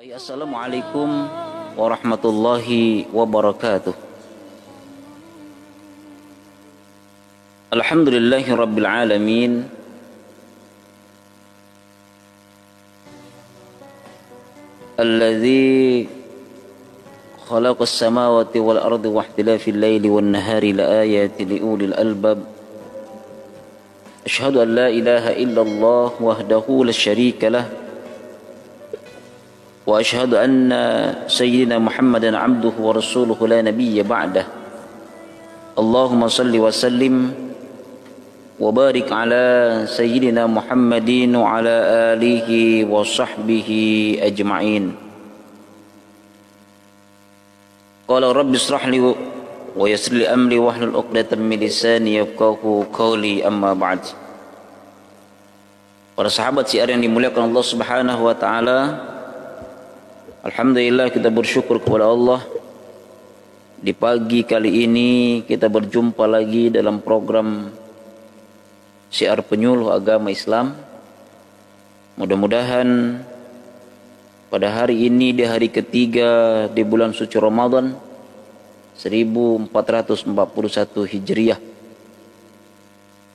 Assalamualaikum warahmatullahi wabarakatuh. Alhamdulillahi rabbil alamin. Alladzi khalaqas samawati wal ardi wa ikhtilafil laili wan nahari laayatin liulil albab. Asyhadu an la ilaha illallah wahdahu la syarika lah. وأشهد أن سيدنا محمدا عبده ورسوله لا نبي بعده اللهم صل وسلم وبارك على سيدنا محمد وعلى آله وصحبه أجمعين قال رب اشرح لي ويسر لي أمري واحلل عقدة من لساني يفقهوا قولي أما بعد. Para sahabat siar yang dimuliakan Allah Subhanahu wa taala, alhamdulillah kita bersyukur kepada Allah. Di pagi kali ini kita berjumpa lagi dalam program Syiar Penyuluh Agama Islam. Mudah-mudahan pada hari ini, di hari ketiga di bulan suci Ramadan 1441 Hijriah,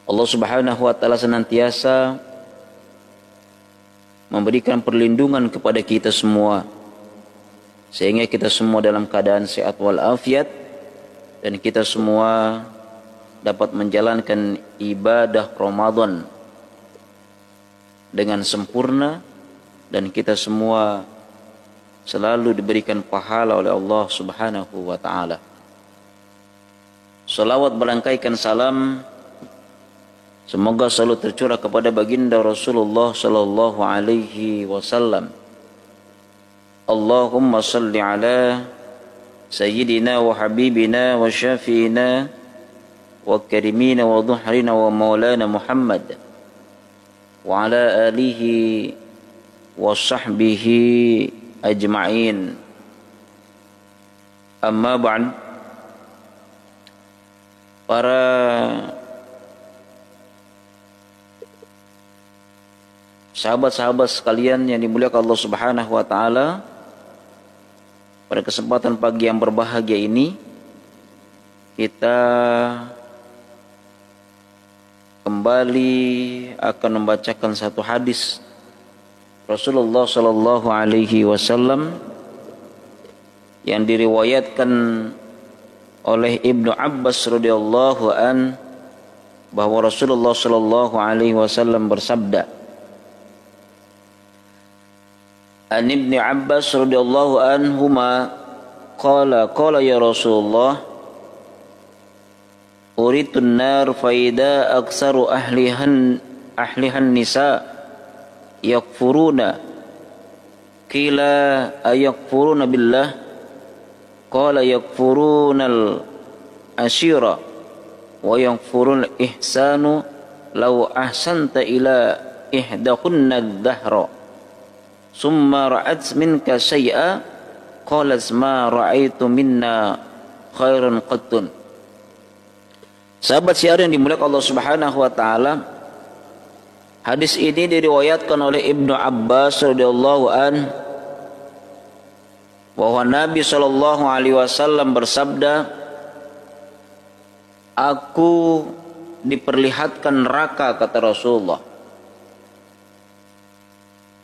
Allah Subhanahu wa taala senantiasa memberikan perlindungan kepada kita semua, sehingga kita semua dalam keadaan sehat walafiat dan kita semua dapat menjalankan ibadah Ramadan dengan sempurna, dan kita semua selalu diberikan pahala oleh Allah Subhanahu wa taala. Salawat berangkaikan salam semoga selalu tercurah kepada baginda Rasulullah sallallahu alaihi wasallam. Allahumma salli ala sayyidina wa habibina wa syafiina wa karimina wa dhuhrina wa maulana Muhammad wa ala alihi wa sahbihi ajma'in. Amma ba'd. Para sahabat-sahabat sekalian yang dimuliakan Allah Subhanahu wa taala, pada kesempatan pagi yang berbahagia ini kita kembali akan membacakan satu hadis Rasulullah sallallahu alaihi wasallam yang diriwayatkan oleh Ibnu Abbas radhiyallahu an, bahwa Rasulullah sallallahu alaihi wasallam bersabda, An Ibni Abbas radhiyallahu anhuma qala ya Rasulullah uritun nar faida aksaru ahlihan nisa yakfuruna qila ayakfuruna billah qala yakfurunal ashira wa yakfurul ihsanu law ahsanta ila ihdahunna ad-dahra summa ra'at minka syai'a qalat ma ra'aitu minna khairan qattun. Sahabat syiar yang dimuliakan Allah Subhanahu wa taala, hadis ini diriwayatkan oleh Ibnu Abbas radhiyallahu an, bahwa Nabi sallallahu alaihi wasallam bersabda, aku diperlihatkan neraka, kata Rasulullah.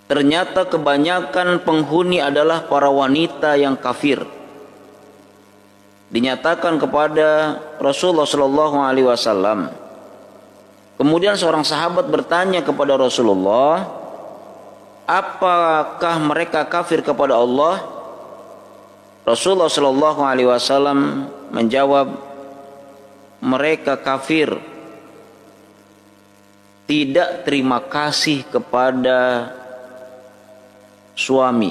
Ternyata kebanyakan penghuni adalah para wanita yang kafir. Dinyatakan kepada Rasulullah sallallahu alaihi wasallam. Kemudian seorang sahabat bertanya kepada Rasulullah, apakah mereka kafir kepada Allah? Rasulullah sallallahu alaihi wasallam menjawab, mereka kafir tidak terima kasih kepada suami.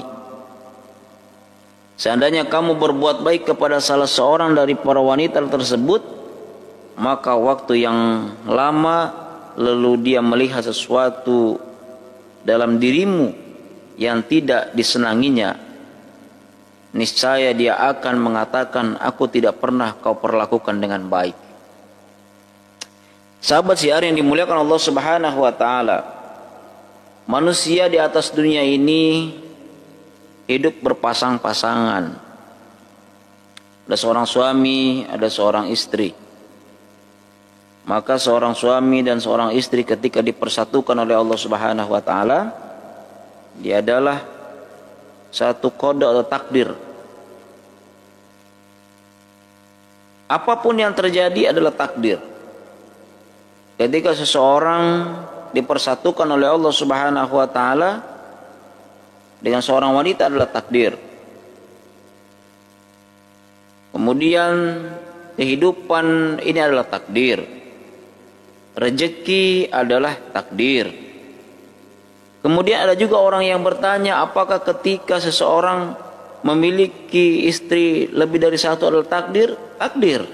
Seandainya kamu berbuat baik kepada salah seorang dari para wanita tersebut, maka waktu yang lama lalu dia melihat sesuatu dalam dirimu yang tidak disenanginya, niscaya dia akan mengatakan, aku tidak pernah kau perlakukan dengan baik. Sahabat syiar yang dimuliakan Allah Subhanahu wa taala, manusia di atas dunia ini hidup berpasang-pasangan. Ada seorang suami, ada seorang istri. Maka seorang suami dan seorang istri ketika dipersatukan oleh Allah Subhanahu wa taala, dia adalah satu qada atau takdir. Apapun yang terjadi adalah takdir. Ketika seseorang dipersatukan oleh Allah Subhanahu wa taala dengan seorang wanita adalah takdir. Kemudian kehidupan ini adalah takdir. Rezeki adalah takdir. Kemudian ada juga orang yang bertanya, apakah ketika seseorang memiliki istri lebih dari satu adalah takdir? Takdir.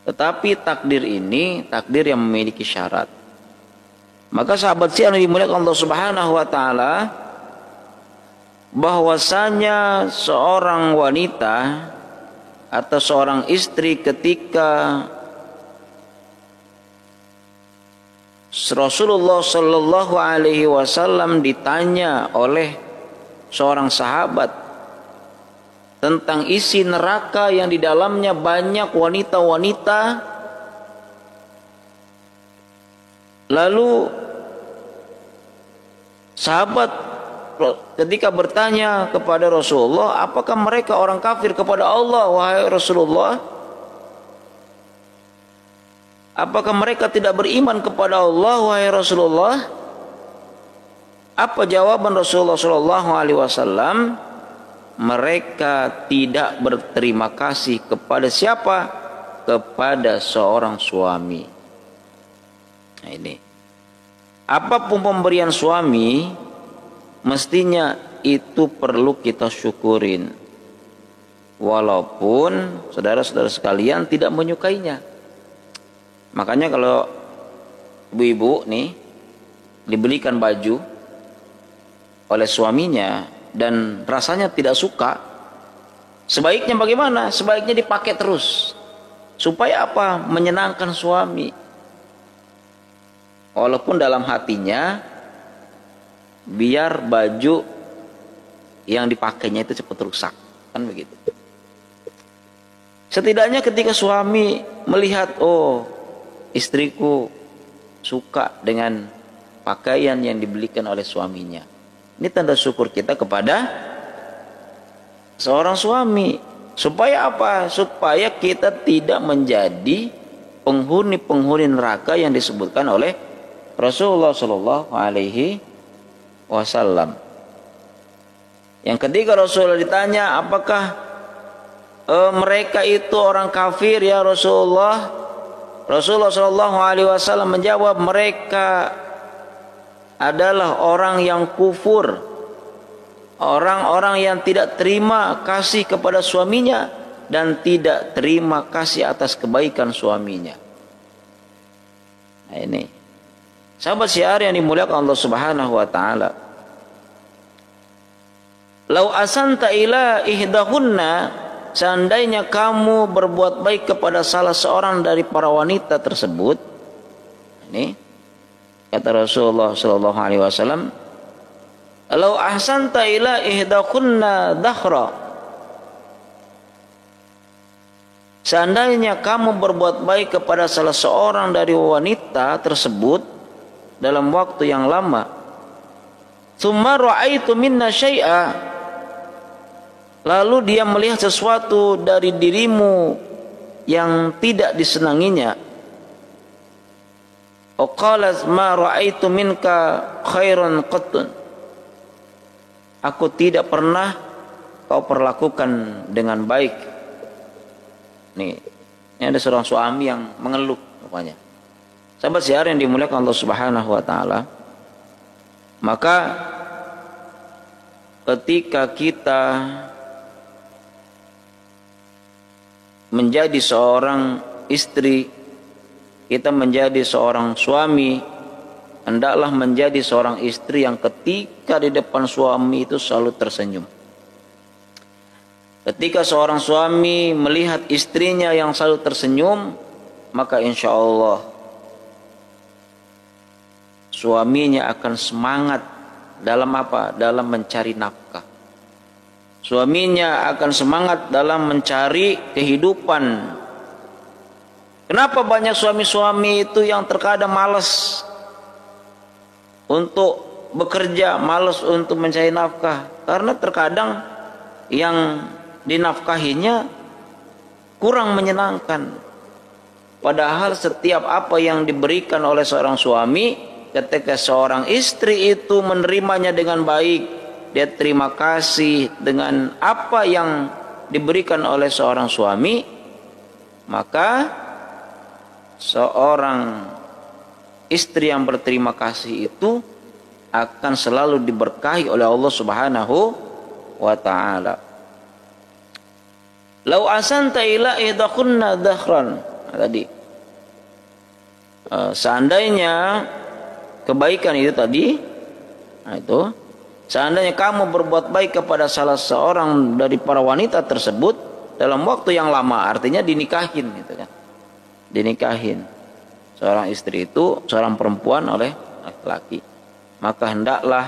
Tetapi takdir ini takdir yang memiliki syarat. Maka sahabat yang dimuliakan Allah Subhanahu wa taala, bahwasanya seorang wanita atau seorang istri ketika Rasulullah Shallallahu Alaihi Wasallam ditanya oleh seorang sahabat tentang isi neraka yang di dalamnya banyak wanita-wanita, lalu sahabat ketika bertanya kepada Rasulullah, apakah mereka orang kafir kepada Allah, wahai Rasulullah? Apakah mereka tidak beriman kepada Allah, wahai Rasulullah? Apa jawaban Rasulullah Shallallahu Alaihi Wasallam? Mereka tidak berterima kasih kepada siapa? Kepada seorang suami. Nah ini, apapun pemberian suami, mestinya itu perlu kita syukurin, walaupun saudara-saudara sekalian tidak menyukainya. Makanya kalau ibu-ibu nih dibelikan baju oleh suaminya dan rasanya tidak suka, sebaiknya bagaimana? Sebaiknya dipakai terus. Supaya apa? Menyenangkan suami. Walaupun dalam hatinya biar baju yang dipakainya itu cepat rusak, kan begitu. Setidaknya ketika suami melihat, oh, istriku suka dengan pakaian yang dibelikan oleh suaminya, ini tanda syukur kita kepada seorang suami. Supaya apa? Supaya kita tidak menjadi penghuni-penghuni neraka yang disebutkan oleh Rasulullah Shallallahu Alaihi Wasallam. Yang ketiga, Rasulullah ditanya, apakah mereka itu orang kafir ya Rasulullah? Rasulullah Shallallahu Alaihi Wasallam menjawab, mereka adalah orang yang kufur, orang-orang yang tidak terima kasih kepada suaminya dan tidak terima kasih atas kebaikan suaminya. Nah ini, sahabat syiar yang dimuliakan Allah Subhanahu wa taala. Lau asanta ila ihdahunna, seandainya kamu berbuat baik kepada salah seorang dari para wanita tersebut, ini kata Rasulullah Sallallahu Alaihi Wasallam, "Lau ahsanta ila ihdakunna dahra." Seandainya kamu berbuat baik kepada salah seorang dari wanita tersebut dalam waktu yang lama, "Tsumma ra'aitu minna syai'a." Lalu dia melihat sesuatu dari dirimu yang tidak disenanginya. Qalat ma ra'aitu minka khairan qattun. Aku tidak pernah kau perlakukan dengan baik. Nih, ini ada seorang suami yang mengeluh rupanya. Sahabat syiar yang dimuliakan Allah Subhanahu wa taala. Maka ketika kita menjadi seorang istri, kita menjadi seorang suami, hendaklah menjadi seorang istri yang ketika di depan suami itu selalu tersenyum. Ketika seorang suami melihat istrinya yang selalu tersenyum, maka insya Allah suaminya akan semangat dalam apa? Dalam mencari nafkah. Suaminya akan semangat dalam mencari kehidupan. Kenapa banyak suami-suami itu yang terkadang malas untuk bekerja, malas untuk mencari nafkah? Karena terkadang yang dinafkahinya kurang menyenangkan. Padahal setiap apa yang diberikan oleh seorang suami, ketika seorang istri itu menerimanya dengan baik, dia terima kasih dengan apa yang diberikan oleh seorang suami, maka seorang istri yang berterima kasih itu akan selalu diberkahi oleh Allah Subhanahu wa ta'ala. Lau asanta ila ihdakunna dakhran. Tadi seandainya kebaikan itu tadi, itu seandainya kamu berbuat baik kepada salah seorang dari para wanita tersebut dalam waktu yang lama, artinya dinikahin gitu kan. Dinikahin seorang istri itu, seorang perempuan oleh laki-laki, maka hendaklah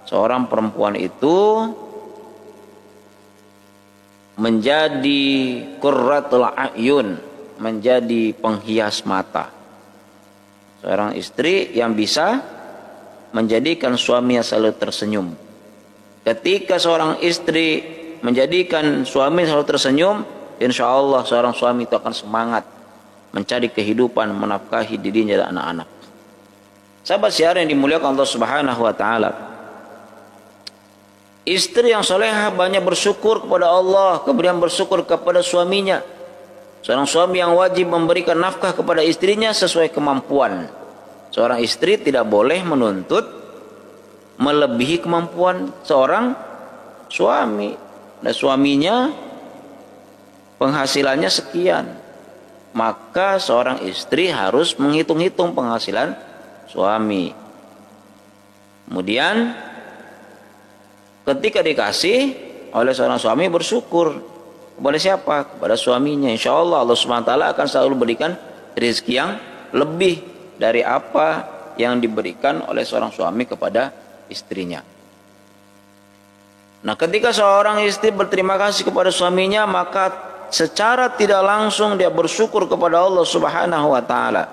seorang perempuan itu menjadi qurratul a'yun, menjadi penghias mata. Seorang istri yang bisa menjadikan suaminya selalu tersenyum. Ketika seorang istri menjadikan suami selalu tersenyum, insya Allah seorang suami itu akan semangat mencari kehidupan, menafkahi dirinya dan anak-anak. Sahabat siar yang dimuliakan Allah Subhanahu wa ta'ala, istri yang solehah banyak bersyukur kepada Allah, kemudian bersyukur kepada suaminya. Seorang suami yang wajib memberikan nafkah kepada istrinya sesuai kemampuan. Seorang istri tidak boleh menuntut melebihi kemampuan seorang suami. Dan suaminya penghasilannya sekian, maka seorang istri harus menghitung-hitung penghasilan suami. Kemudian ketika dikasih oleh seorang suami, bersyukur kepada siapa? Kepada suaminya. Insya Allah Allah SWT akan selalu berikan rezeki yang lebih dari apa yang diberikan oleh seorang suami kepada istrinya. Nah, ketika seorang istri berterima kasih kepada suaminya, maka secara tidak langsung dia bersyukur kepada Allah Subhanahu wa ta'ala.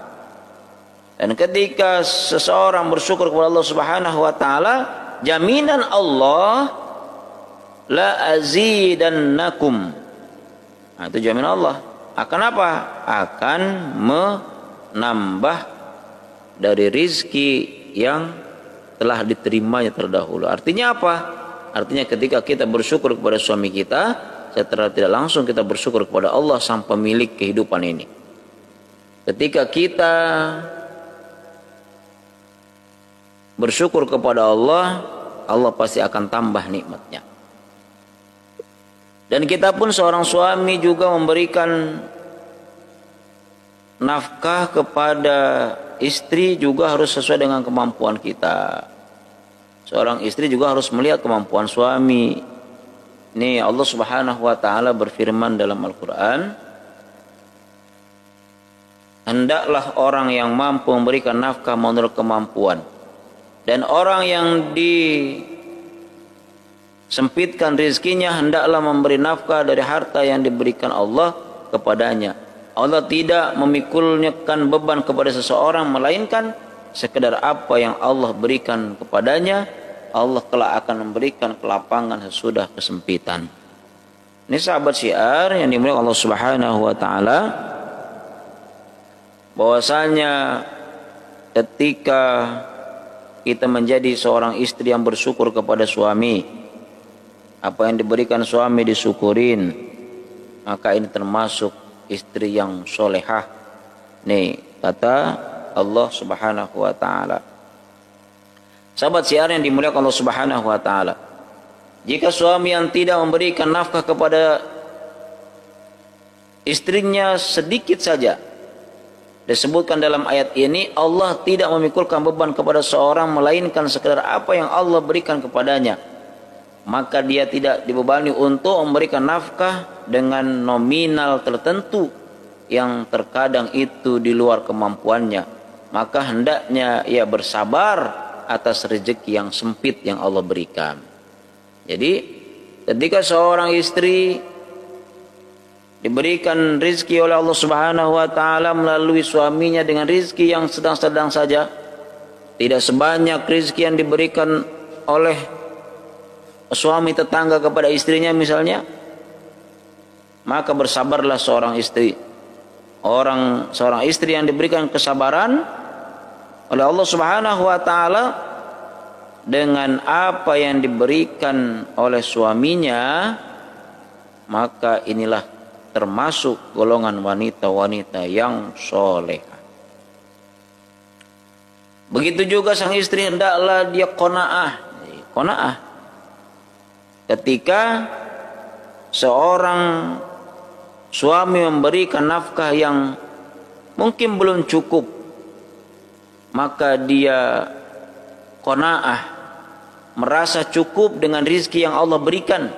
Dan ketika seseorang bersyukur kepada Allah Subhanahu wa ta'ala, jaminan Allah, la azidannakum. Nah, itu jaminan Allah. Akan apa? Akan menambah dari rizki yang telah diterimanya terdahulu. Artinya apa? Artinya ketika kita bersyukur kepada suami kita, secara tidak langsung kita bersyukur kepada Allah sang pemilik kehidupan ini. Ketika kita bersyukur kepada Allah, Allah pasti akan tambah nikmatnya. Dan kita pun seorang suami juga memberikan nafkah kepada istri juga harus sesuai dengan kemampuan kita. Seorang istri juga harus melihat kemampuan suami. Ini Allah Subhanahu wa ta'ala berfirman dalam Al-Quran, hendaklah orang yang mampu memberikan nafkah menurut kemampuan, dan orang yang disempitkan rezekinya hendaklah memberi nafkah dari harta yang diberikan Allah kepadanya. Allah tidak memikulkan beban kepada seseorang melainkan sekedar apa yang Allah berikan kepadanya. Allah kelak akan memberikan kelapangan sesudah kesempitan. Ini sahabat syiar yang dimuliakan Allah Subhanahu wa ta'ala, bahwasanya ketika kita menjadi seorang istri yang bersyukur kepada suami, apa yang diberikan suami disyukurin, maka ini termasuk istri yang solehah. Nih kata Allah Subhanahu wa ta'ala. Sahabat siar yang dimuliakan Allah Subhanahu wa ta'ala, jika suami yang tidak memberikan nafkah kepada istrinya sedikit saja, disebutkan dalam ayat ini, Allah tidak memikulkan beban kepada seorang melainkan sekedar apa yang Allah berikan kepadanya, maka dia tidak dibebani untuk memberikan nafkah dengan nominal tertentu yang terkadang itu di luar kemampuannya. Maka hendaknya ia bersabar atas rezeki yang sempit yang Allah berikan. Jadi ketika seorang istri diberikan rizki oleh Allah Subhanahu wa taala melalui suaminya dengan rizki yang sedang-sedang saja, tidak sebanyak rizki yang diberikan oleh suami tetangga kepada istrinya misalnya, maka bersabarlah seorang istri. Seorang istri yang diberikan kesabaran oleh Allah Subhanahu wa taala dengan apa yang diberikan oleh suaminya, maka inilah termasuk golongan wanita-wanita yang solehah. Begitu juga sang istri, hendaklah dia qanaah. Ketika seorang suami memberikan nafkah yang mungkin belum cukup, maka dia qanaah, merasa cukup dengan rizki yang Allah berikan,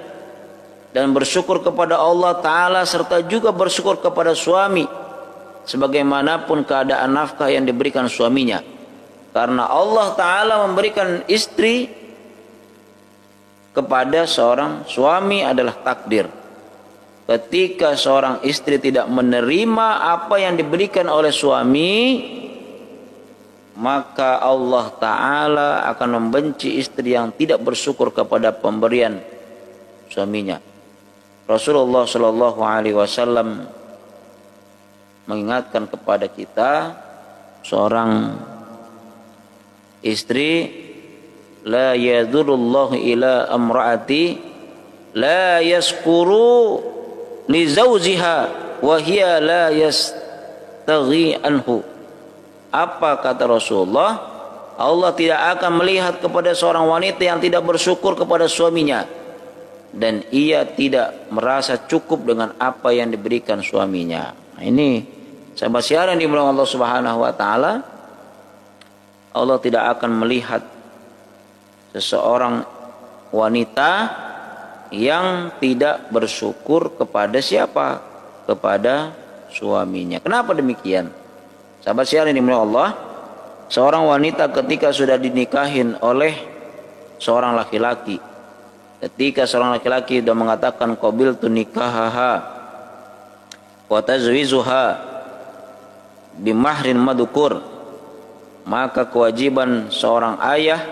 dan bersyukur kepada Allah Ta'ala, serta juga bersyukur kepada suami sebagaimanapun keadaan nafkah yang diberikan suaminya. Karena Allah Ta'ala memberikan istri kepada seorang suami adalah takdir. Ketika seorang istri tidak menerima apa yang diberikan oleh suami, maka Allah Ta'ala akan membenci istri yang tidak bersyukur kepada pemberian suaminya. Rasulullah Shallallahu Alaihi Wasallam mengingatkan kepada kita, seorang istri, la yadurullahu ila amraati la yaskuru li zawjiha wa hiya la yastaghi anhu. Apa kata Rasulullah? Allah tidak akan melihat kepada seorang wanita yang tidak bersyukur kepada suaminya dan ia tidak merasa cukup dengan apa yang diberikan suaminya. Nah, ini sahabat siaran di bulan Allah Subhanahu wa taala, Allah tidak akan melihat seseorang wanita yang tidak bersyukur kepada siapa? Kepada suaminya. Kenapa demikian? Sahabat siaran di bulan Allah, seorang wanita ketika sudah dinikahin oleh seorang laki-laki, ketika seorang laki-laki sudah mengatakan qabiltu nikahaha wa tazwizuha bimahrin madkur, maka kewajiban seorang ayah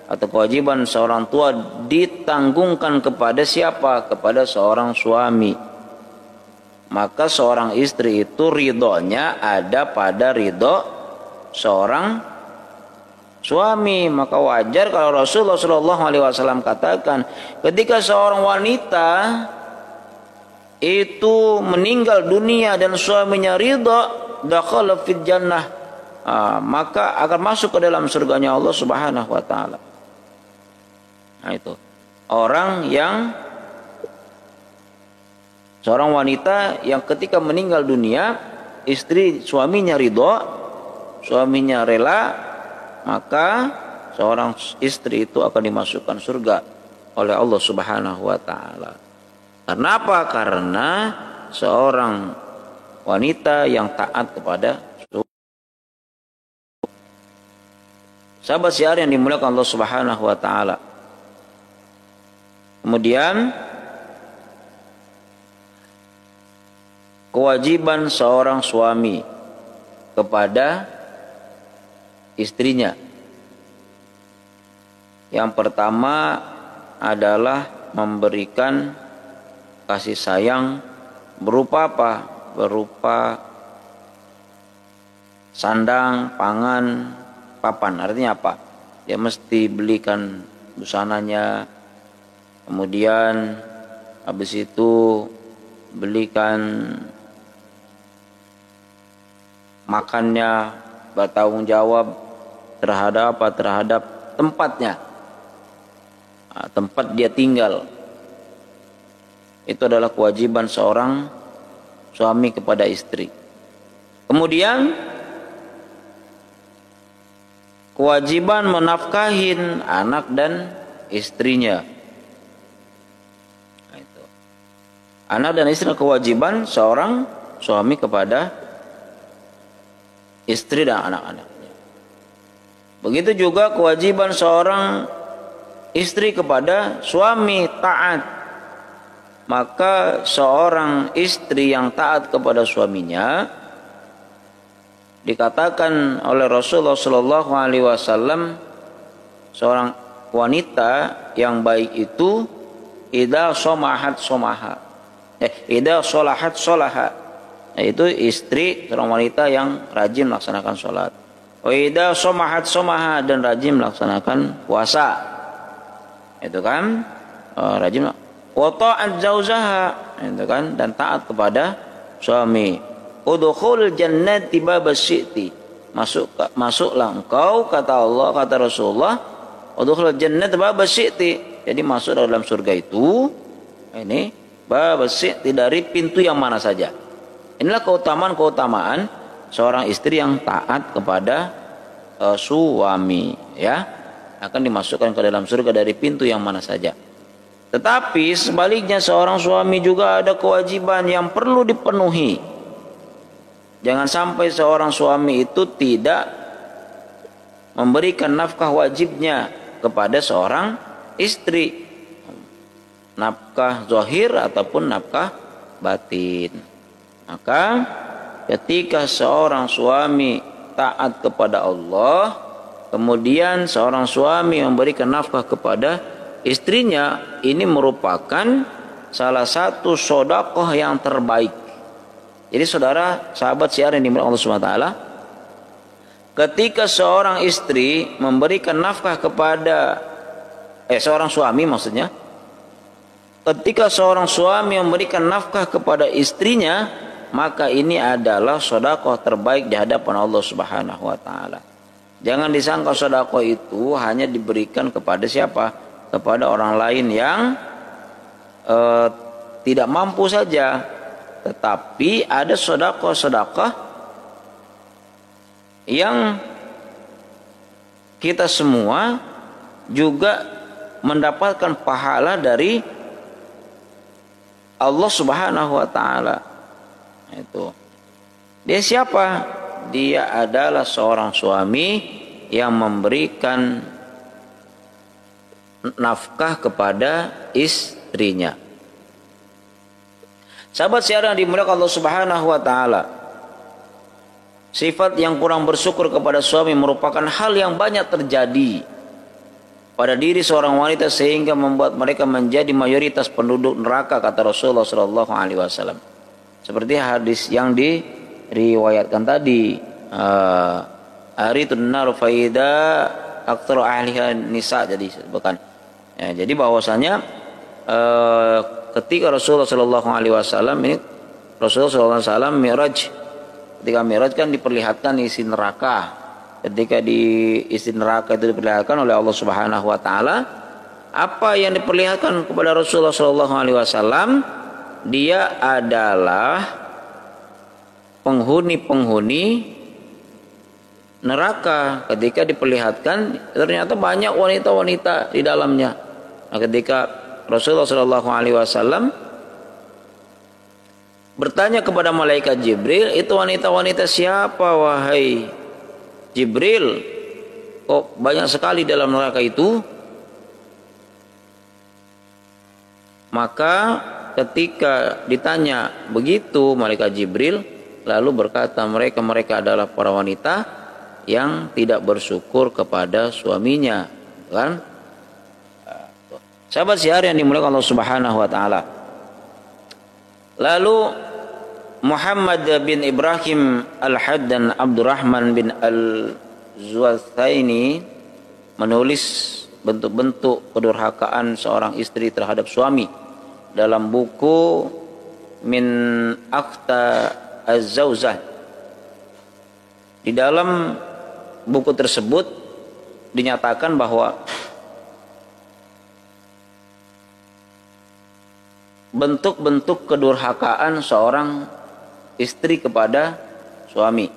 atau kewajiban seorang tua ditanggungkan kepada siapa? Kepada seorang suami. Maka seorang istri itu ridhonya ada pada ridho seorang suami. Maka wajar kalau Rasulullah SAW katakan, ketika seorang wanita itu meninggal dunia dan suaminya ridho, dakhala fil jannah, maka akan masuk ke dalam surganya Allah Subhanahu wa taala. Nah, itu orang yang seorang wanita yang ketika meninggal dunia, suaminya ridho, suaminya rela, maka seorang istri itu akan dimasukkan surga oleh Allah Subhanahu wa taala. Karena apa? Karena seorang wanita yang taat kepada sahabat siar yang dimuliakan Allah Subhanahu wa taala. Kemudian kewajiban seorang suami kepada istrinya. Yang pertama adalah memberikan kasih sayang berupa apa? Berupa sandang, pangan, papan. Artinya apa? Dia mesti belikan busananya, kemudian habis itu belikan makannya, bertanggung jawab terhadap apa? Terhadap tempatnya, tempat dia tinggal. Itu adalah kewajiban seorang suami kepada istri. Kemudian kewajiban menafkahin anak dan istrinya. Nah, itu. Anak dan istri kewajiban seorang suami kepada istri dan anak-anaknya. Begitu juga kewajiban seorang istri kepada suami taat. Maka seorang istri yang taat kepada suaminya, dikatakan oleh Rasulullah Shallallahu Alaihi Wasallam, seorang wanita yang baik itu idza somahat somaha, idza solahat solaha, yaitu istri seorang wanita yang rajin melaksanakan sholat. Wa idza somahat somaha, dan rajin melaksanakan puasa. Itu kan rajin. Wa ta'at zaujaha, itu kan, dan taat kepada suami. Udkhul jannati babasyi'ti, masuklah engkau, kata Allah, kata Rasulullah, udkhul jannati babasyi'ti, jadi masuk dalam surga itu ini babasyi'ti, dari pintu yang mana saja. Inilah keutamaan seorang istri yang taat kepada suami, ya, akan dimasukkan ke dalam surga dari pintu yang mana saja. Tetapi sebaliknya seorang suami juga ada kewajiban yang perlu dipenuhi. Jangan sampai seorang suami itu tidak memberikan nafkah wajibnya kepada seorang istri, nafkah zahir ataupun nafkah batin. Maka ketika seorang suami taat kepada Allah, kemudian seorang suami memberikan nafkah kepada istrinya, ini merupakan salah satu sedekah yang terbaik. Jadi saudara, sahabat siar yang dimuliakan Allah Subhanahu wa taala, ketika seorang istri memberikan nafkah kepada seorang suami, maksudnya ketika seorang suami memberikan nafkah kepada istrinya, maka ini adalah sedekah terbaik di hadapan Allah Subhanahu wa taala. Jangan disangka sedekah itu hanya diberikan kepada siapa? Kepada orang lain yang tidak mampu saja. Tetapi ada sedekah-sedekah yang kita semua juga mendapatkan pahala dari Allah Subhanahu wa taala. Itu. Dia siapa? Dia adalah seorang suami yang memberikan nafkah kepada istrinya. Sahabat siaran dimuliakan Allah Subhanahu wa taala, sifat yang kurang bersyukur kepada suami merupakan hal yang banyak terjadi pada diri seorang wanita sehingga membuat mereka menjadi mayoritas penduduk neraka, kata Rasulullah sallallahu alaihi wasallam. Seperti hadis yang diriwayatkan tadi, aritun nar faida aktsara ahliha nisa, jadi bukan. Ya, jadi bahwasanya ketika Rasulullah sallallahu alaihi wasallam ini, Rasulullah sallallahu alaihi wasallam Mi'raj, ketika Mi'raj kan diperlihatkan isi neraka. Ketika di isi neraka itu diperlihatkan oleh Allah Subhanahu wa taala, apa yang diperlihatkan kepada Rasulullah sallallahu alaihi wasallam? Dia adalah penghuni-penghuni neraka. Ketika diperlihatkan ternyata banyak wanita-wanita di dalamnya. Nah, ketika Rasulullah Shallallahu Alaihi Wasallam bertanya kepada malaikat Jibril, itu wanita-wanita siapa wahai Jibril? Kok banyak sekali dalam neraka itu? Maka ketika ditanya begitu, malaikat Jibril lalu berkata, mereka adalah para wanita yang tidak bersyukur kepada suaminya, kan? Sahabat siar yang dimuliakan Allah Subhanahu wa taala. Lalu Muhammad bin Ibrahim Al-Had dan Abdurrahman bin Al-Zuwathaini menulis bentuk-bentuk kedurhakaan seorang istri terhadap suami dalam buku Min Akhta Az-Zawzah. Di dalam buku tersebut dinyatakan bahwa bentuk-bentuk kedurhakaan seorang istri kepada suami.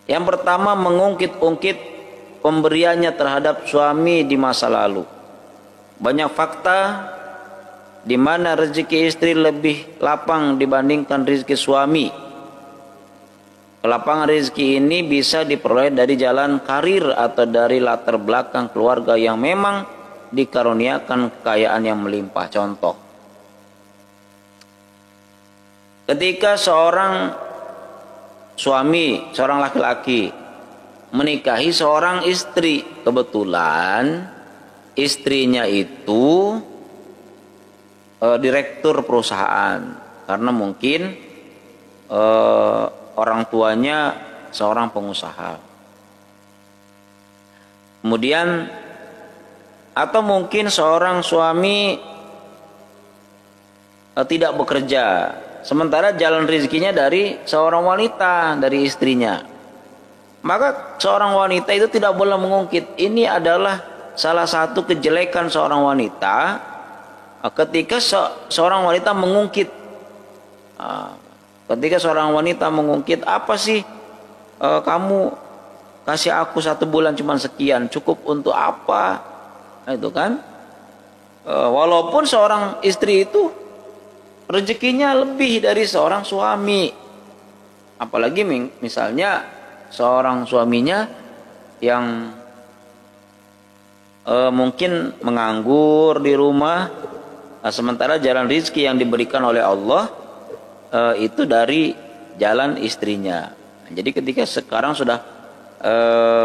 Yang pertama, mengungkit-ungkit pemberiannya terhadap suami di masa lalu. Banyak fakta di mana rezeki istri lebih lapang dibandingkan rezeki suami. Kelapangan rezeki ini bisa diperoleh dari jalan karir atau dari latar belakang keluarga yang memang dikaruniakan kekayaan yang melimpah. Contoh, ketika seorang suami, seorang laki-laki menikahi seorang istri, kebetulan istrinya itu direktur perusahaan, karena mungkin orang tuanya seorang pengusaha. Kemudian atau mungkin seorang suami tidak bekerja, sementara jalan rezekinya dari seorang wanita, dari istrinya. Maka seorang wanita itu tidak boleh mengungkit. Ini adalah salah satu kejelekan seorang wanita ketika seorang wanita mengungkit. Ketika seorang wanita mengungkit, apa sih kamu kasih aku 1 bulan cuma sekian, cukup untuk apa? Itu kan. Walaupun seorang istri itu rezekinya lebih dari seorang suami. Apalagi misalnya seorang suaminya yang mungkin menganggur di rumah, sementara jalan rezeki yang diberikan oleh Allah itu dari jalan istrinya. Jadi ketika sekarang sudah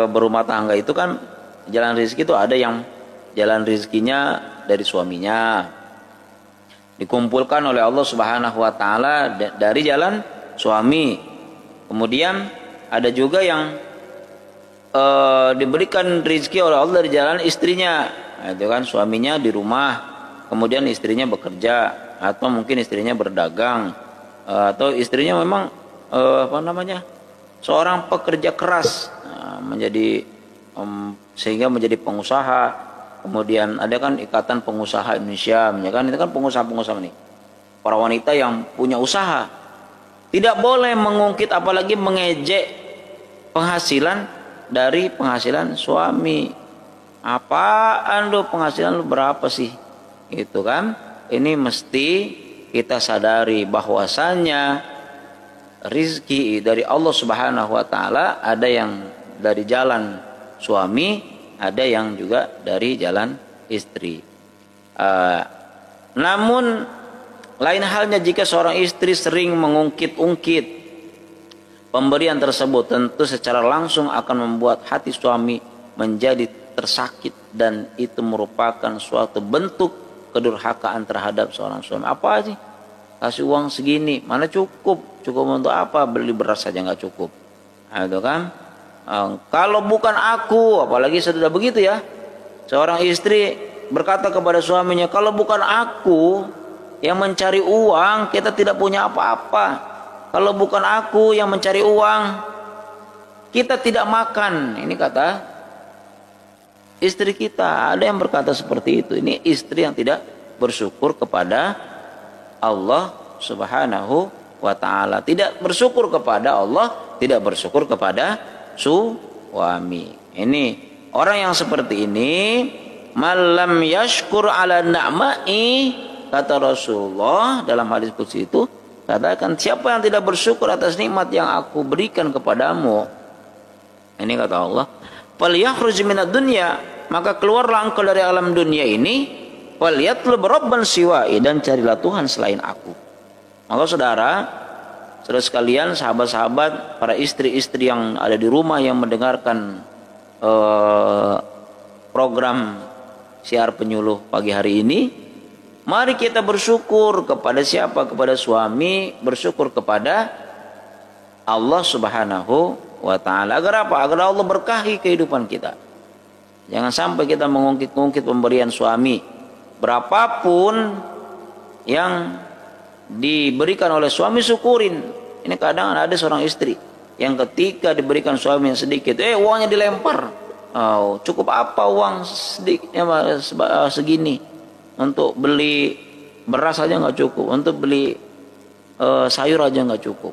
berumah tangga itu kan jalan rezeki itu ada yang jalan rezekinya dari suaminya, dikumpulkan oleh Allah Subhanahu wa taala dari jalan suami. Kemudian ada juga yang diberikan rezeki oleh Allah dari jalan istrinya. Nah, itu kan suaminya di rumah, kemudian istrinya bekerja, atau mungkin istrinya berdagang, atau istrinya memang seorang pekerja keras, sehingga menjadi pengusaha. Kemudian ada kan Ikatan Pengusaha Indonesia, kan itu kan pengusaha-pengusaha nih, para wanita yang punya usaha. Tidak boleh mengungkit apalagi mengejek penghasilan dari penghasilan suami. Apaan lu, penghasilan lu berapa sih? Itu kan. Ini mesti kita sadari bahwasanya rizki dari Allah Subhanahu wa taala ada yang dari jalan suami, ada yang juga dari jalan istri. Namun lain halnya jika seorang istri sering mengungkit-ungkit pemberian tersebut, tentu secara langsung akan membuat hati suami menjadi tersakit, dan itu merupakan suatu bentuk kedurhakaan terhadap seorang suami. Apa sih? Kasih uang segini, mana cukup? Cukup untuk apa? Beli beras saja nggak cukup. Nah, itu kan. Kalau bukan aku, apalagi sudah begitu ya. Seorang istri berkata kepada suaminya, kalau bukan aku yang mencari uang, kita tidak punya apa-apa. Kalau bukan aku yang mencari uang, kita tidak makan. Ini kata istri kita. Ada yang berkata seperti itu. Ini istri yang tidak bersyukur kepada Allah Subhanahu wa ta'ala. Tidak bersyukur kepada Allah, tidak bersyukur kepada suami. Ini orang yang seperti ini, malam yashkur ala na'mai, kata Rasulullah dalam hadis qudsi itu, katakan, siapa yang tidak bersyukur atas nikmat yang aku berikan kepadamu. Ini kata Allah, falyakhruj minad dunya, maka keluarlah engkau dari alam dunia ini, walyatlub rabban siwa'i, dan carilah Tuhan selain aku. Maka saudara sekalian, sahabat-sahabat, para istri-istri yang ada di rumah yang mendengarkan program siar penyuluh pagi hari ini, mari kita bersyukur kepada siapa? Kepada suami, bersyukur kepada Allah Subhanahu wa ta'ala. Agar apa? Agar Allah berkahi kehidupan kita. Jangan sampai kita mengungkit-ungkit pemberian suami. Berapapun yang diberikan oleh suami, syukurin. Ini kadang ada seorang istri yang ketika diberikan suami yang sedikit, uangnya dilempar. Cukup apa uang sedikitnya segini? Untuk beli beras aja nggak cukup, untuk beli sayur aja nggak cukup.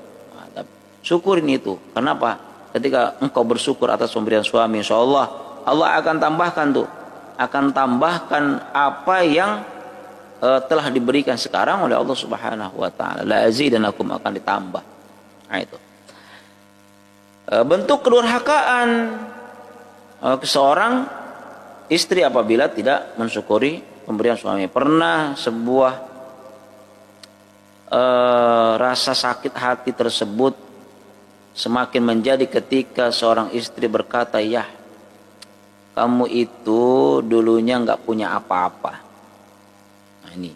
Syukurin itu. Kenapa? Ketika engkau bersyukur atas pemberian suami, insya Allah Allah akan tambahkan tuh, akan tambahkan apa yang telah diberikan sekarang oleh Allah Subhanahu wa ta'ala. La azidanakum, akan ditambah. Nah itu. bentuk kedurhakaan seorang istri apabila tidak mensyukuri pemberian suami. Pernah sebuah rasa sakit hati tersebut semakin menjadi ketika seorang istri berkata, "Ya, kamu itu dulunya nggak punya apa-apa." Nah ini,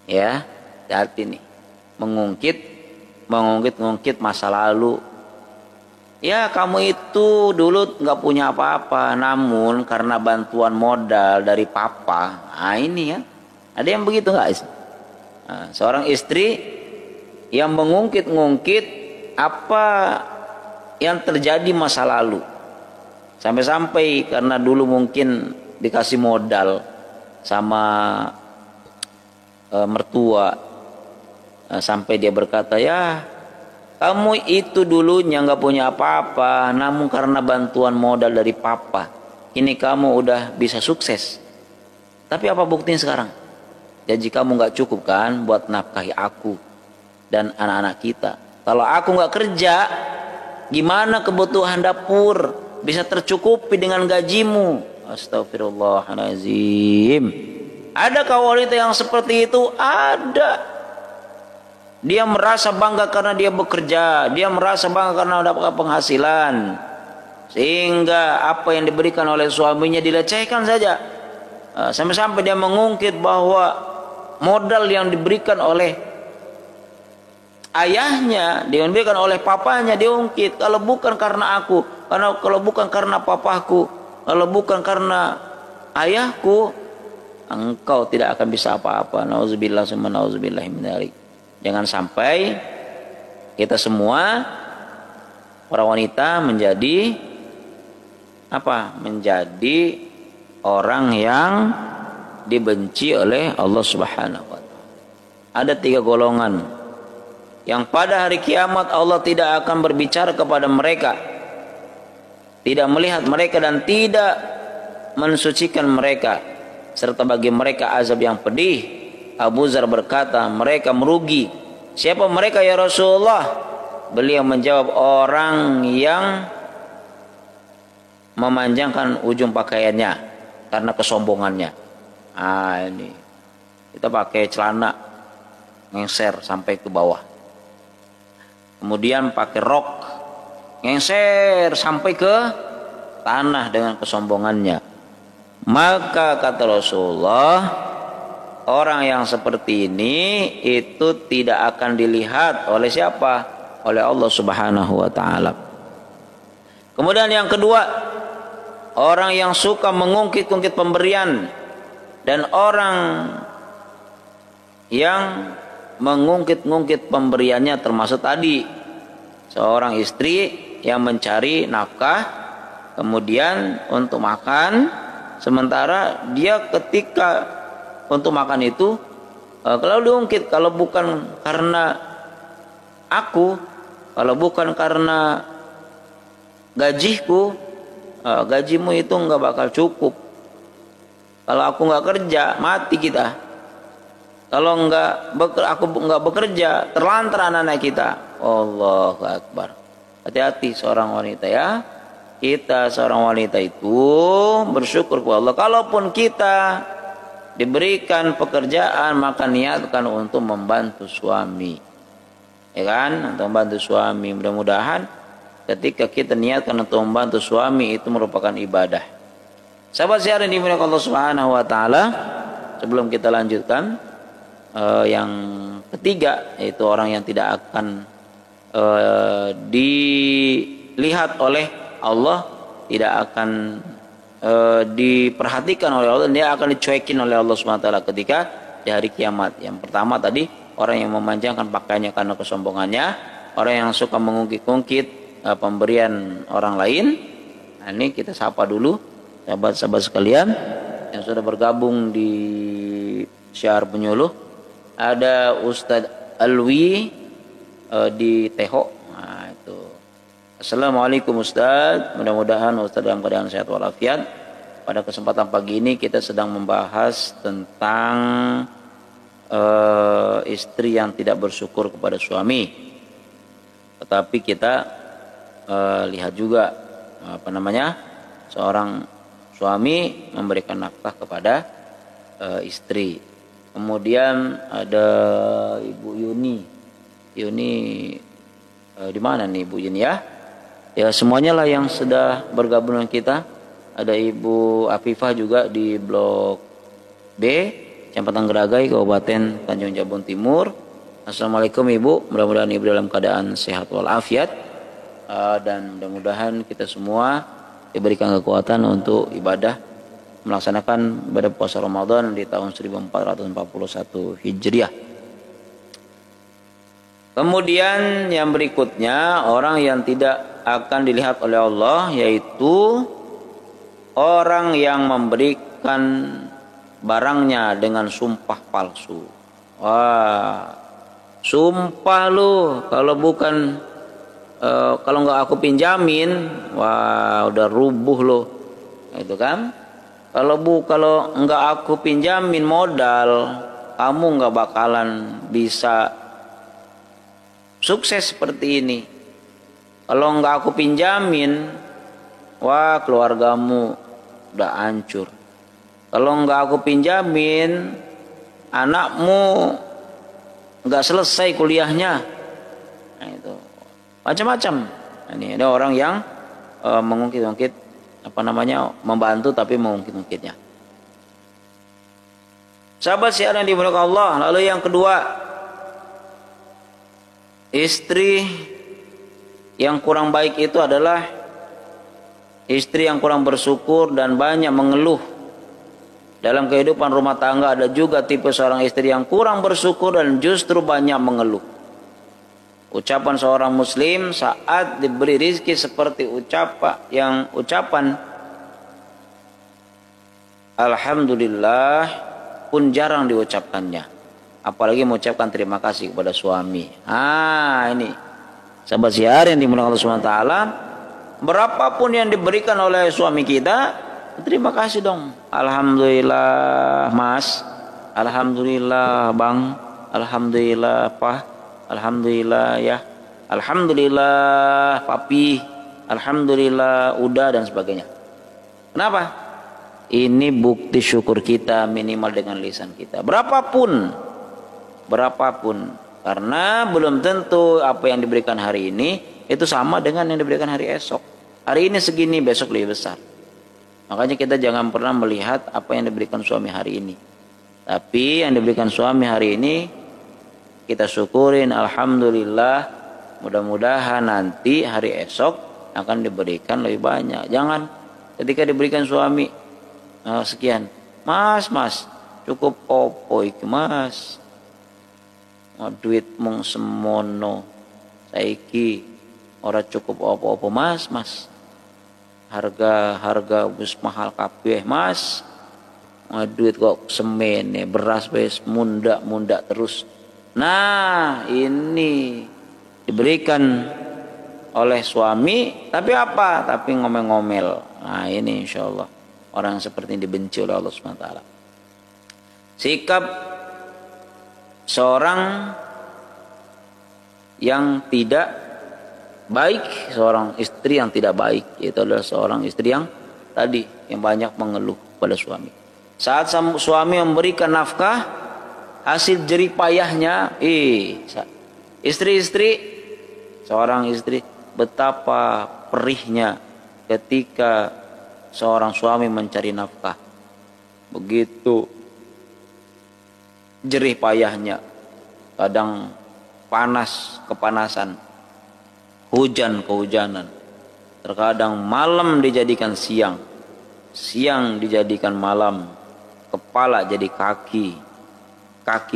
ya, hati nih, mengungkit masa lalu. Ya, kamu itu dulu nggak punya apa-apa, namun karena bantuan modal dari papa. Nah ini ya, ada yang begitu nggak? Nah, seorang istri yang mengungkit-ungkit apa yang terjadi masa lalu. Sampai-sampai karena dulu mungkin dikasih modal sama mertua, sampai dia berkata, "Ya, kamu itu dulunya nggak punya apa-apa, namun karena bantuan modal dari papa, ini kamu udah bisa sukses. Tapi apa buktinya sekarang? Gaji kamu nggak cukup kan buat nafkahi aku dan anak-anak kita. Kalau aku nggak kerja, gimana kebutuhan dapur bisa tercukupi dengan gajimu?" Astagfirullahaladzim. Adakah wanita yang seperti itu? Ada. Dia merasa bangga karena dia bekerja, dia merasa bangga karena dapat penghasilan, sehingga apa yang diberikan oleh suaminya dilecehkan saja. Sampai-sampai dia mengungkit bahwa modal yang diberikan oleh ayahnya, diberikan oleh papanya, diungkit. Kalau bukan karena aku, kalau bukan karena papaku, kalau bukan karena ayahku, engkau tidak akan bisa apa-apa. Nauzubillah summa nauzubillah min dzalik. Jangan sampai kita semua para wanita menjadi apa? Menjadi orang yang dibenci oleh Allah Subhanahu wa taala. Ada 3 golongan yang pada hari kiamat Allah tidak akan berbicara kepada mereka, tidak melihat mereka dan tidak mensucikan mereka, serta bagi mereka azab yang pedih. Abu Dzar berkata, "Mereka merugi." Siapa mereka ya Rasulullah? Beliau menjawab, orang yang memanjangkan ujung pakaiannya karena kesombongannya. Ini kita pakai celana ngengser sampai ke bawah, kemudian pakai rok ngengser sampai ke tanah dengan kesombongannya. Maka kata Rasulullah, orang yang seperti ini itu tidak akan dilihat oleh siapa? Oleh Allah Subhanahu wa taala. Kemudian yang kedua, orang yang suka mengungkit-ungkit pemberian, dan orang yang mengungkit-ungkit pemberiannya termasuk tadi seorang istri yang mencari nafkah kemudian untuk makan, sementara dia ketika untuk makan itu kalau diungkit, kalau bukan karena aku, kalau bukan karena gajiku, gajimu itu nggak bakal cukup. Kalau aku nggak kerja, mati kita. Kalau aku nggak bekerja, terlantar anak-anak kita. Allahu Akbar. Hati-hati seorang wanita ya. Kita seorang wanita itu bersyukur kepada Allah. Kalaupun kita diberikan pekerjaan, maka niatkan untuk membantu suami, ya kan? Untuk membantu suami. Mudah-mudahan ketika kita niatkan untuk membantu suami itu merupakan ibadah. Sahabat siaran dimuliakan Allah Subhanahu wa taala, sebelum kita lanjutkan yang ketiga, yaitu orang yang tidak akan dilihat oleh Allah, tidak akan diperhatikan oleh Allah, dia akan dicuekin oleh Allah SWT ketika di hari kiamat. Yang pertama tadi, orang yang memanjangkan pakaiannya karena kesombongannya, orang yang suka mengungkit-ungkit pemberian orang lain. Nah, ini kita sapa dulu sahabat-sahabat sekalian yang sudah bergabung di Syiar Penyuluh. Ada Ustadz Alwi di Teho. Nah, itu. Assalamualaikum Ustadz, mudah-mudahan Ustadz dalam keadaan sehat walafiat. Pada kesempatan pagi ini kita sedang membahas tentang istri yang tidak bersyukur kepada suami. Tetapi kita lihat juga seorang suami memberikan nafkah kepada istri. Kemudian ada Ibu Yuni. Di mana nih Ibu Yuni ya? Ya semuanya lah yang sudah bergabung dengan kita. Ada Ibu Afifah juga di Blok B, Kecamatan Geragai, Kabupaten Tanjung Jabung Timur. Assalamualaikum Ibu, mudah-mudahan Ibu dalam keadaan sehat walafiat, dan mudah-mudahan kita semua diberikan kekuatan untuk ibadah melaksanakan ibadah puasa Ramadan di tahun 1441 Hijriah. Kemudian yang berikutnya, orang yang tidak akan dilihat oleh Allah, yaitu orang yang memberikan barangnya dengan sumpah palsu. Wah, sumpah lu kalau bukan kalau nggak aku pinjamin, wah udah rubuh lo, itu kan? Kalau nggak aku pinjamin modal, kamu nggak bakalan bisa sukses seperti ini. Kalau nggak aku pinjamin, wah keluargamu udah hancur. Kalau nggak aku pinjamin, anakmu nggak selesai kuliahnya. Nah, itu macam-macam. Ini ada orang yang mengungkit-ungkit membantu tapi mengungkit-ungkitnya. Sahabat siaran yang dimuliakan Allah. Lalu yang kedua, istri yang kurang baik itu adalah istri yang kurang bersyukur dan banyak mengeluh. Dalam kehidupan rumah tangga ada juga tipe seorang istri yang kurang bersyukur dan justru banyak mengeluh. Ucapan seorang muslim saat diberi rizki seperti ucapan alhamdulillah pun jarang diucapkannya. Apalagi mengucapkan terima kasih kepada suami. Ini sahabat siar yang dimuliakan Allah SWT, berapapun yang diberikan oleh suami kita, terima kasih dong. Alhamdulillah mas, alhamdulillah bang, alhamdulillah pak, alhamdulillah ya, alhamdulillah papi, alhamdulillah udah, dan sebagainya. Kenapa? Ini bukti syukur kita minimal dengan lisan kita. Berapapun, karena belum tentu apa yang diberikan hari ini itu sama dengan yang diberikan hari esok. Hari ini segini, besok lebih besar. Makanya kita jangan pernah melihat apa yang diberikan suami hari ini, tapi yang diberikan suami hari ini kita syukurin, alhamdulillah. Mudah-mudahan nanti hari esok akan diberikan lebih banyak. Jangan ketika diberikan suami sekian, mas cukup opo iki mas, duit mung semono saiki ora cukup opo-opo mas, harga wis mahal kabeh mas, duit kok semene, beras wis munda terus. Nah ini diberikan oleh suami, tapi apa? Tapi ngomel-ngomel. Nah ini insya Allah orang seperti ini dibenci oleh Allah SWT. Sikap seorang yang tidak baik, seorang istri yang tidak baik, yaitu adalah seorang istri yang tadi yang banyak mengeluh pada suami. Saat suami memberikan nafkah, hasil jerih payahnya, seorang istri betapa perihnya ketika seorang suami mencari nafkah. Begitu jerih payahnya, kadang kepanasan, hujan kehujanan, terkadang malam dijadikan siang, siang dijadikan malam, kepala jadi kaki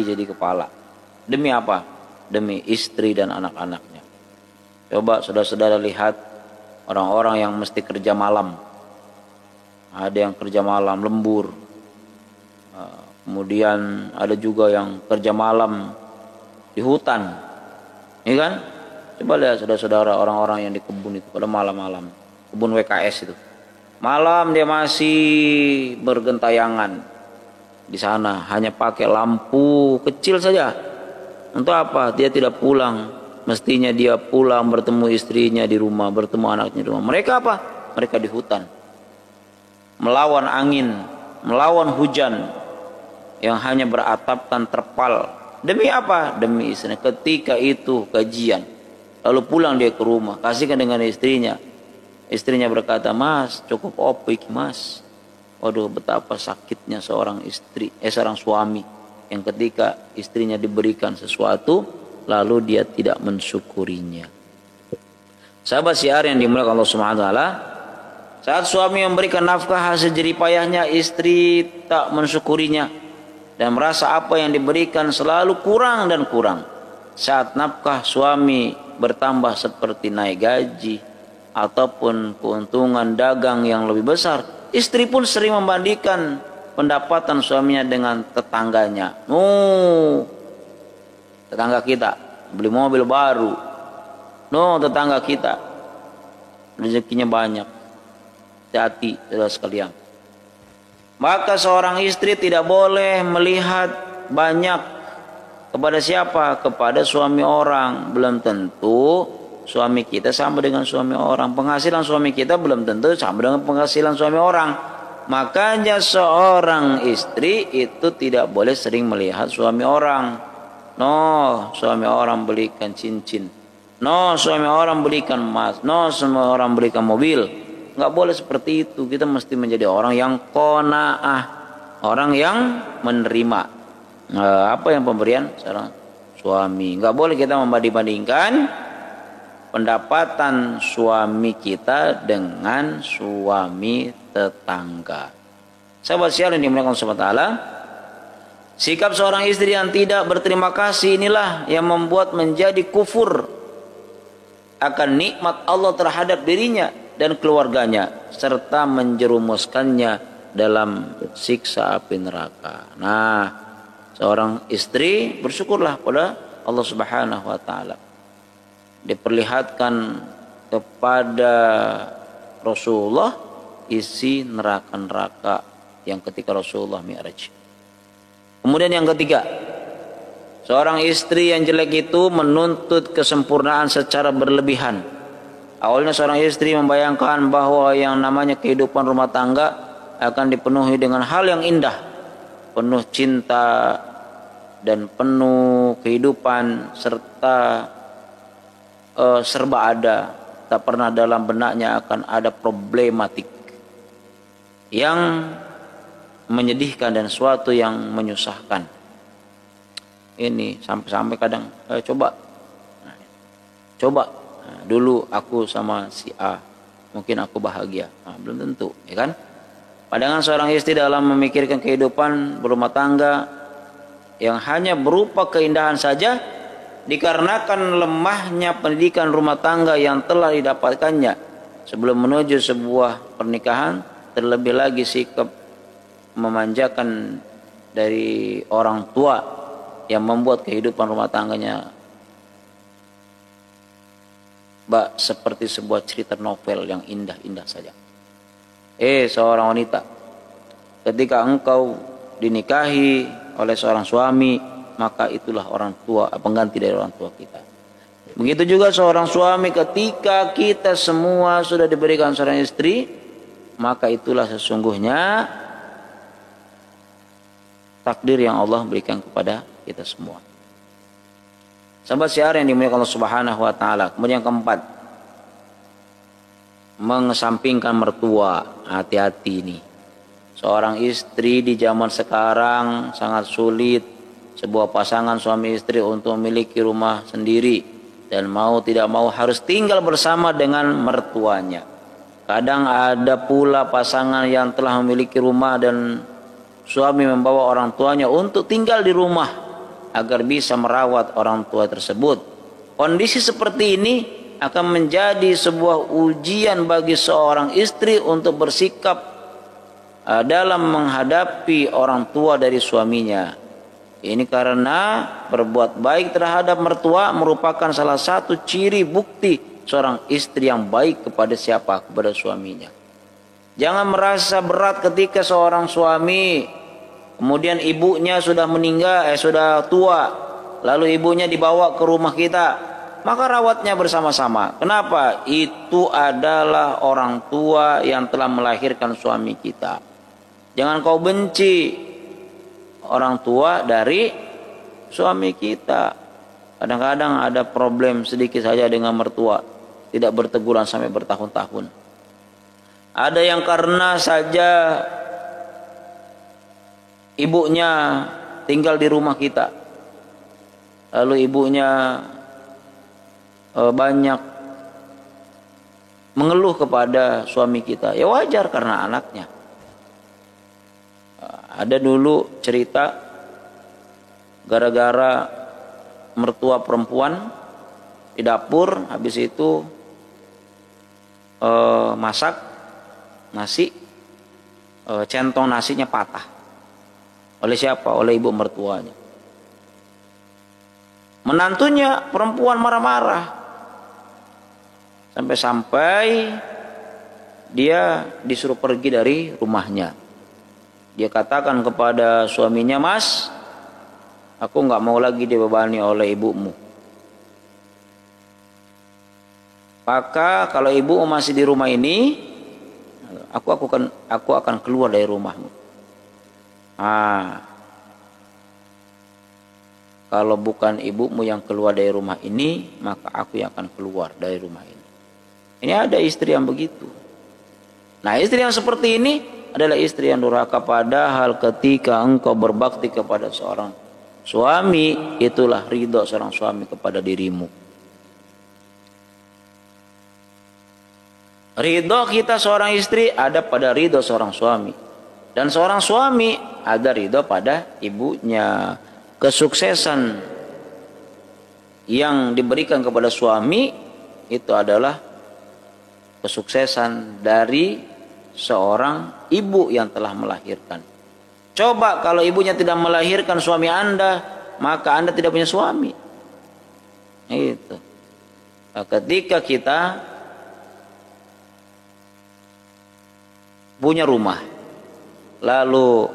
jadi kepala. Demi apa? Demi istri dan anak-anaknya. Coba saudara-saudara lihat orang-orang yang mesti kerja malam. Ada yang kerja malam lembur, kemudian ada juga yang kerja malam di hutan, ini kan? Coba lihat saudara-saudara orang-orang yang di kebun itu pada malam-malam, kebun WKS itu, malam dia masih bergentayangan di sana, hanya pakai lampu kecil saja. Untuk apa? Dia tidak pulang mestinya dia pulang bertemu istrinya di rumah, bertemu anaknya di rumah. Mereka apa? Mereka di hutan, melawan angin, melawan hujan yang hanya beratapkan terpal. Demi apa? Demi istrinya. Ketika itu kajian, lalu pulang dia ke rumah, kasihkan dengan istrinya. Istrinya berkata, "Mas, cukup opik mas." Waduh, betapa sakitnya seorang suami yang ketika istrinya diberikan sesuatu lalu dia tidak mensyukurinya. Sahabat syiar yang dimuliakan Allah Subhanahu wa taala, saat suami memberikan nafkah hasil jerih payahnya, istri tak mensyukurinya dan merasa apa yang diberikan selalu kurang dan kurang. Saat nafkah suami bertambah seperti naik gaji ataupun keuntungan dagang yang lebih besar, istri pun sering membandingkan pendapatan suaminya dengan tetangganya. Tetangga kita beli mobil baru. Tetangga kita rezekinya banyak. Hati-hati saudara sekalian. Maka seorang istri tidak boleh melihat banyak kepada siapa? Kepada suami orang. Belum tentu suami kita sama dengan suami orang. Penghasilan suami kita belum tentu sama dengan penghasilan suami orang. Makanya seorang istri itu tidak boleh sering melihat suami orang. Suami orang belikan cincin. Suami orang belikan emas. Suami orang belikan mobil. Nggak boleh seperti itu. Kita mesti menjadi orang yang qanaah, orang yang menerima apa yang pemberian seorang suami. Nggak boleh kita membanding-bandingkan pendapatan suami kita dengan suami tetangga. Sahabat siar yang dimuliakan Allah Subhanahu wa taala, sikap seorang istri yang tidak berterima kasih inilah yang membuat menjadi kufur akan nikmat Allah terhadap dirinya dan keluarganya serta menjerumuskannya dalam siksa api neraka. Seorang istri bersyukurlah pada Allah Subhanahu wa taala. Diperlihatkan kepada Rasulullah isi neraka-neraka yang ketika Rasulullah Mi'raj. Kemudian yang ketiga, seorang istri yang jelek itu menuntut kesempurnaan secara berlebihan. Awalnya seorang istri membayangkan bahwa yang namanya kehidupan rumah tangga akan dipenuhi dengan hal yang indah, penuh cinta dan penuh kehidupan serta serba ada. Tak pernah dalam benaknya akan ada problematik yang menyedihkan dan suatu yang menyusahkan. Ini sampai-sampai kadang coba dulu aku sama si A, mungkin aku bahagia. Belum tentu, ya kan? Pandangan seorang istri dalam memikirkan kehidupan berumah tangga yang hanya berupa keindahan saja dikarenakan lemahnya pendidikan rumah tangga yang telah didapatkannya sebelum menuju sebuah pernikahan, terlebih lagi sikap memanjakan dari orang tua yang membuat kehidupan rumah tangganya seperti sebuah cerita novel yang indah-indah saja. Seorang wanita, ketika engkau dinikahi oleh seorang suami, maka itulah orang tua, pengganti dari orang tua kita. Begitu juga seorang suami, ketika kita semua sudah diberikan seorang istri, maka itulah sesungguhnya takdir yang Allah berikan kepada kita semua. Sahabat syiar yang dimuliakan Allah Subhanahu wa taala. Kemudian yang keempat, mengesampingkan mertua. Hati-hati nih. Seorang istri di zaman sekarang sangat sulit sebuah pasangan suami istri untuk memiliki rumah sendiri dan mau tidak mau harus tinggal bersama dengan mertuanya. Kadang ada pula pasangan yang telah memiliki rumah dan suami membawa orang tuanya untuk tinggal di rumah agar bisa merawat orang tua tersebut. Kondisi seperti ini akan menjadi sebuah ujian bagi seorang istri untuk bersikap dalam menghadapi orang tua dari suaminya. Ini karena berbuat baik terhadap mertua merupakan salah satu ciri bukti seorang istri yang baik kepada siapa? Kepada suaminya. Jangan merasa berat ketika seorang suami kemudian ibunya sudah meninggal, sudah tua, lalu ibunya dibawa ke rumah kita, maka rawatnya bersama-sama. Kenapa? Itu adalah orang tua yang telah melahirkan suami kita. Jangan kau benci orang tua dari suami kita. Kadang-kadang ada problem sedikit saja dengan mertua, tidak berteguran sampai bertahun-tahun. Ada yang karena saja ibunya tinggal di rumah kita, lalu ibunya banyak mengeluh kepada suami kita. Ya wajar karena anaknya. Ada dulu cerita gara-gara mertua perempuan di dapur, habis itu masak nasi, centong nasinya patah. Oleh siapa? Oleh ibu mertuanya. Menantunya perempuan marah-marah. Sampai-sampai dia disuruh pergi dari rumahnya. Dia katakan kepada suaminya, "Mas, aku nggak mau lagi dibebani oleh ibumu. Maka kalau ibumu masih di rumah ini, aku akan keluar dari rumahmu." Kalau bukan ibumu yang keluar dari rumah ini, maka aku yang akan keluar dari rumah ini. Ini ada istri yang begitu. Nah, istri yang seperti ini adalah istri yang durhaka. Padahal ketika engkau berbakti kepada seorang suami, itulah ridho seorang suami kepada dirimu. Ridho kita seorang istri ada pada ridho seorang suami. Dan seorang suami ada ridho pada ibunya. Kesuksesan yang diberikan kepada suami itu adalah kesuksesan dari seorang ibu yang telah melahirkan. Coba kalau ibunya tidak melahirkan suami Anda, maka Anda tidak punya suami. Itu. Nah, ketika kita punya rumah, lalu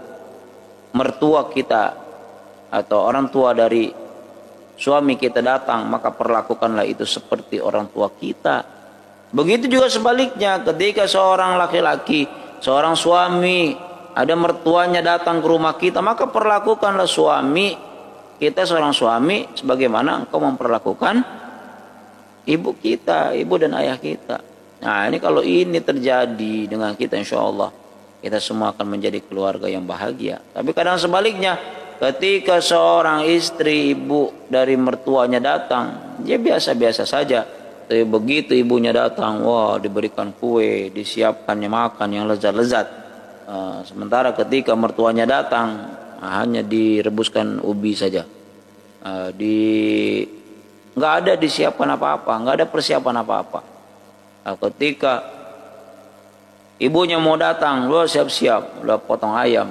mertua kita atau orang tua dari suami kita datang, maka perlakukanlah itu seperti orang tua kita. Begitu juga sebaliknya, ketika seorang laki-laki, seorang suami, ada mertuanya datang ke rumah kita, maka perlakukanlah suami kita, seorang suami, sebagaimana engkau memperlakukan ibu kita, ibu dan ayah kita. Nah, ini kalau ini terjadi dengan kita, insya Allah kita semua akan menjadi keluarga yang bahagia. Tapi kadang sebaliknya, ketika seorang istri, ibu dari mertuanya datang, dia biasa-biasa saja. Tapi begitu ibunya datang, wah, diberikan kue, disiapkannya makan yang lezat-lezat. Sementara ketika mertuanya datang, hanya direbuskan ubi saja. Nggak ada disiapkan apa-apa, nggak ada persiapan apa-apa. Ketika ibunya mau datang, lo siap-siap, lo potong ayam,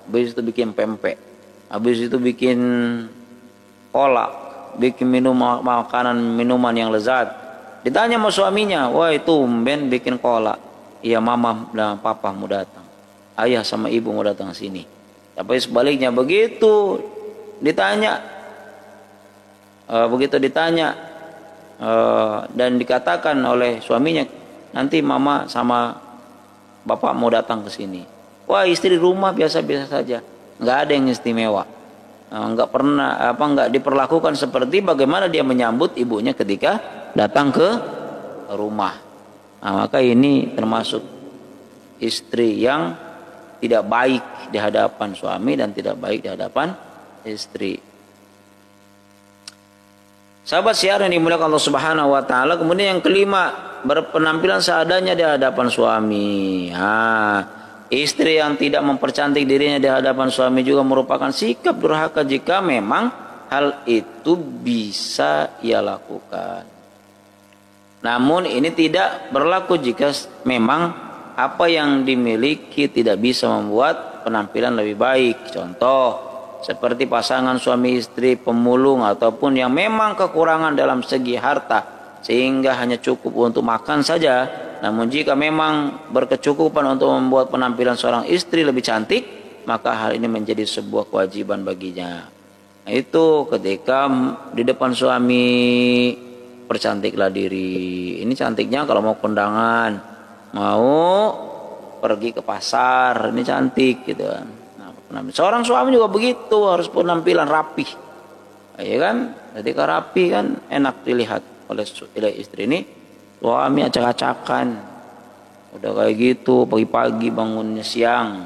habis itu bikin pempek, habis itu bikin kolak, bikin minuman yang lezat. Ditanya sama suaminya, wah itu ben bikin kolak. Iya, mama dan papa mau datang, ayah sama ibu mau datang sini. Tapi sebaliknya begitu ditanya, dan dikatakan oleh suaminya, nanti mama sama bapak mau datang ke sini. Wah, istri rumah biasa-biasa saja, nggak ada yang istimewa, nggak diperlakukan seperti bagaimana dia menyambut ibunya ketika datang ke rumah. Nah, maka ini termasuk istri yang tidak baik di hadapan suami dan tidak baik di hadapan istri. Sahabat siar yang dimuliakan Allah Subhanahu wa taala. Kemudian yang kelima, berpenampilan seadanya di hadapan suami. Istri yang tidak mempercantik dirinya di hadapan suami juga merupakan sikap durhaka jika memang hal itu bisa ia lakukan. Namun ini tidak berlaku jika memang apa yang dimiliki tidak bisa membuat penampilan lebih baik. Contoh, seperti pasangan suami istri pemulung ataupun yang memang kekurangan dalam segi harta sehingga hanya cukup untuk makan saja. Namun jika memang berkecukupan untuk membuat penampilan seorang istri lebih cantik, maka hal ini menjadi sebuah kewajiban baginya. Nah, itu ketika di depan suami percantiklah diri. Ini cantiknya kalau mau kondangan, mau pergi ke pasar, ini cantik gitu kan. Nah, seorang suami juga begitu, harus penampilan rapih, ya kan? Ketika rapi kan enak dilihat oleh istri. Ini suami acak-acakan, udah kayak gitu, pagi-pagi bangunnya siang,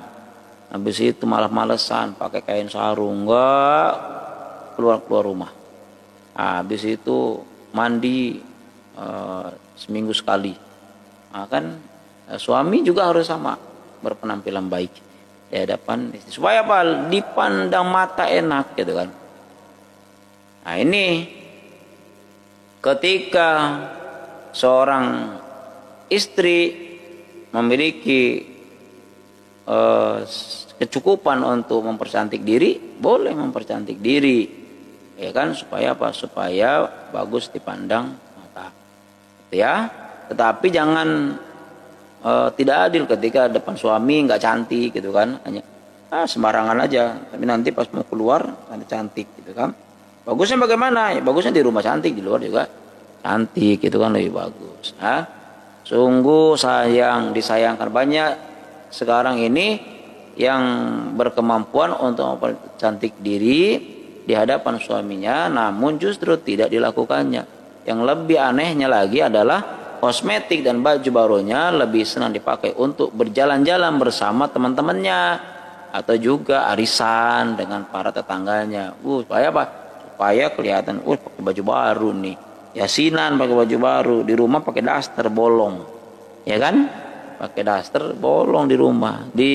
habis itu malas-malesan pakai kain sarung, enggak keluar rumah. Habis itu mandi seminggu sekali. Nah, kan suami juga harus sama, berpenampilan baik di hadapan istri, supaya apa? Dipandang mata enak gitu kan. Nah, ini ketika seorang istri memiliki kecukupan untuk mempercantik diri, boleh mempercantik diri, ya kan, supaya apa? Supaya bagus dipandang mata, ya. Tetapi jangan tidak adil ketika depan suami nggak cantik gitu kan, hanya sembarangan aja, tapi nanti pas mau keluar nanti cantik gitu kan. Bagusnya bagaimana? Ya, bagusnya di rumah cantik, di luar juga cantik, itu kan lebih bagus. Sungguh disayangkan banyak sekarang ini yang berkemampuan untuk mempercantik diri di hadapan suaminya, namun justru tidak dilakukannya. Yang lebih anehnya lagi adalah kosmetik dan baju barunya lebih senang dipakai untuk berjalan-jalan bersama teman-temannya atau juga arisan dengan para tetangganya. Supaya apa? Supaya kelihatan, pakai baju baru nih. Yasinan pakai baju baru, di rumah pakai daster bolong, ya kan? Pakai daster bolong di rumah, di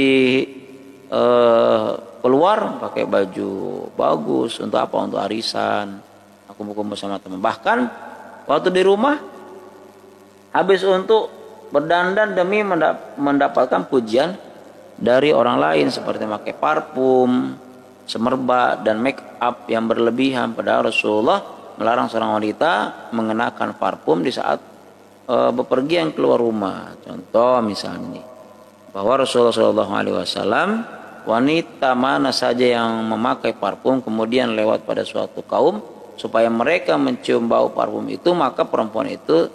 keluar pakai baju bagus. Untuk apa? Untuk arisan, kumpul-kumpul sama teman. Bahkan waktu di rumah habis untuk berdandan demi mendapatkan pujian dari orang lain, seperti pakai parfum, semerbak dan make up yang berlebihan. Padahal Rasulullah melarang seorang wanita mengenakan parfum di saat bepergian keluar rumah. Contoh misalnya nih, bahwa Rasulullah SAW, wanita mana saja yang memakai parfum kemudian lewat pada suatu kaum supaya mereka mencium bau parfum itu, maka perempuan itu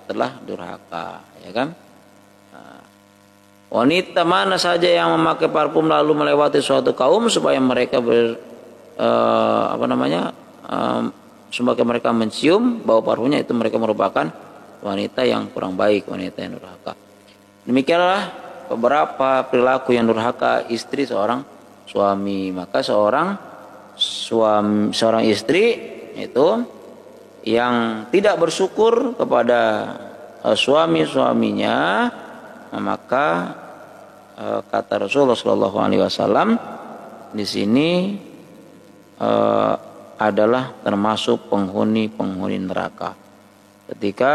telah durhaka, ya kan? Wanita mana saja yang memakai parfum lalu melewati suatu kaum supaya mereka supaya mereka mencium bau parfumnya, itu mereka merupakan wanita yang kurang baik, wanita yang durhaka. Demikianlah beberapa perilaku yang durhaka istri seorang suami. Maka seorang istri itu yang tidak bersyukur kepada suaminya, maka kata Rasulullah SAW di sini adalah termasuk penghuni neraka. Ketika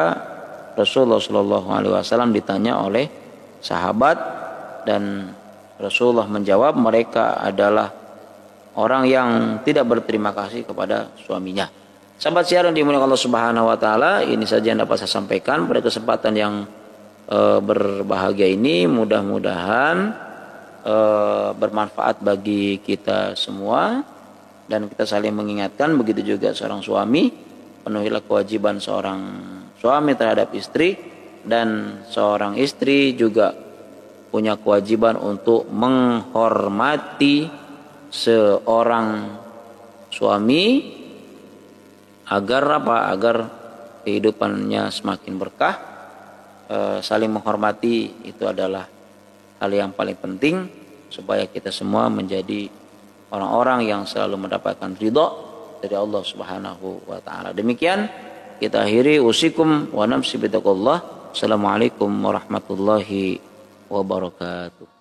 Rasulullah SAW ditanya oleh sahabat dan Rasulullah menjawab, mereka adalah orang yang tidak berterima kasih kepada suaminya. Sahabat siaran dimuliakan Allah Subhanahu wa taala, ini saja yang dapat saya sampaikan pada kesempatan yang berbahagia ini. Mudah-mudahan bermanfaat bagi kita semua dan kita saling mengingatkan. Begitu juga seorang suami, penuhilah kewajiban seorang suami terhadap istri, dan seorang istri juga punya kewajiban untuk menghormati seorang suami agar agar kehidupannya semakin berkah. Saling menghormati itu adalah hal yang paling penting supaya kita semua menjadi orang-orang yang selalu mendapatkan ridha dari Allah Subhanahu wa taala. Demikian kita akhiri, usikum wa nafsi bitaqullah. Assalamualaikum warahmatullahi wabarakatuh.